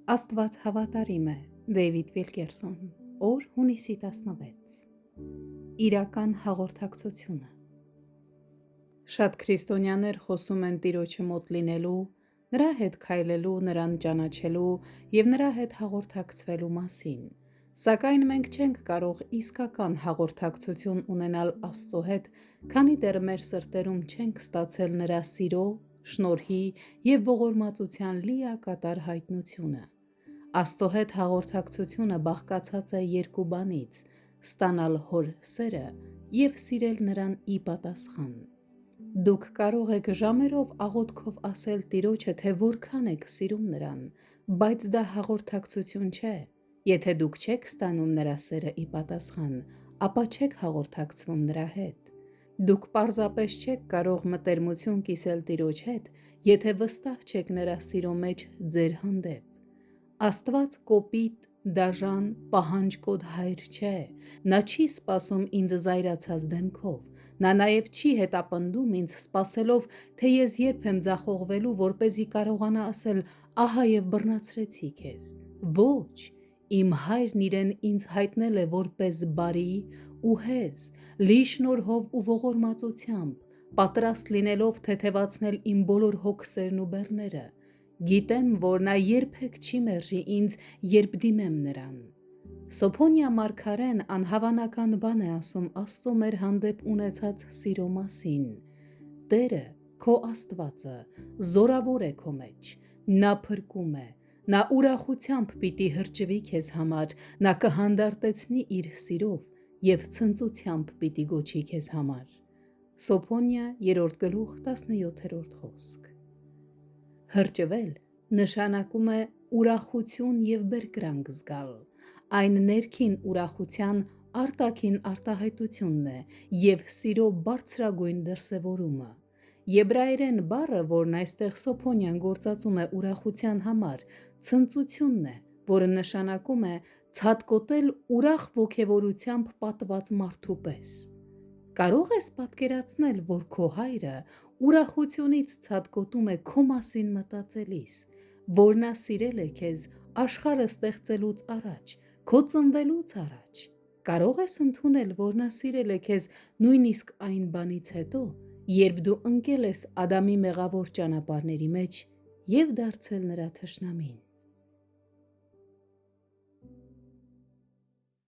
Աստված հավատարիմ է, Դեյվիդ Վիլկերսոն, օր հունիսի 16։ Իրական հաղորդակցությունը։ Շատ քրիստոնյաներ խոսում են Տիրոջը մոտ լինելու, նրա հետ քայլելու, նրան ճանաչելու և նրա հետ հաղորդակցվելու մասին, սակայն մենք չենք կարող իսկական հաղորդակցություն ունենալ Աստծո հետ, քանի դեռ մեր սրտերում չենք ստացել նրա սիրո, շնորհի և ողորմածության լիակատար հայտնությունը։ Աստծո հետ հաղորդակցությունը բաղկացած է երկու բանից՝ ստանալ Հոր սերը և սիրել նրան ի պատասխան։ Դուք կարող եք ժամերով աղոթքով ասել Տիրոջը, թե որքան եք սիրում նրան, բայց դա հաղորդակցություն չէ։ Եթե դուք չեք ստանում նրա սերը ի պատասխան, ապա չեք հաղորդակցվում նրա հետ։ Դուք պարզապես չեք կարող մտերմություն կիսել Տիրոջ հետ, եթե վստահ չեք նրա սիրո մեջ ձեր հանդեպ։ Աստված կոպիտ, դաժան, պահանջկոտ Հայր չէ։ Նա չի սպասում ինձ զայրացած դեմքով։ Նա նաև չի հետապնդում ինձ սպասելով, թե ես երբ եմ ձախողվելու, որպեսզի կարողանա ասել «ահա և բռնացրեցի քեզ»։ Ոչ, իմ Հայրն իրեն ինձ հայտնել է որպես բարի ու հեզ, լի շնորհով ու ողորմածությամբ, պատրաստ լինելով թեթևացնել իմ բոլոր հոգսերն ու բեռները։ Գիտեմ, որ նա երբեք չի մերժի ինձ, երբ դիմեմ նրան։ Սոփոնիա մարգարեն անհավանական բան է ասում Աստծո մեր հանդեպ ունեցած սիրո մասին։ Տերը, քո Աստվածը, զորավոր է քո մեջ, նա փրկում է, նա ուրախությամբ պիտի հրճվի քեզ համար, նա կհանդարտեցնի իր սիրով և ցնծությամբ պիտի գոչի քեզ համար։ Սոփոնիա 3:17 խոսք։ Հրճվել նշանակում է ուրախություն և բերկրանք զգալ։ Այն ներքին ուրախության արտաքին արտահայտությունն է և սիրո բարձրագույն դրսևորումը։ Եբրայերեն բառը, որն այստեղ Սոփոնիան գործածում է ուրախության համար, ցնծությունն է, որը նշանակում է ցատկոտել ուրախ ոգևորությամբ պատված մարդու պես։ Կարո՞ղ ես պատկերացնել, որ քո Հայրը ուրախությունից ցատկոտում է քո մասին մտածելիս, որ նա սիրել է քեզ աշխարհը ստեղծելուց առաջ, քո ծնվելուց առաջ։ Կարո՞ղ ես ընդունել, որ նա սիրել է քեզ նույնիսկ այն բանից հետո, երբ դու ընկել ես Ադամի մեղավոր ճանապարհների մեջ և դարձել նրա թշնամին։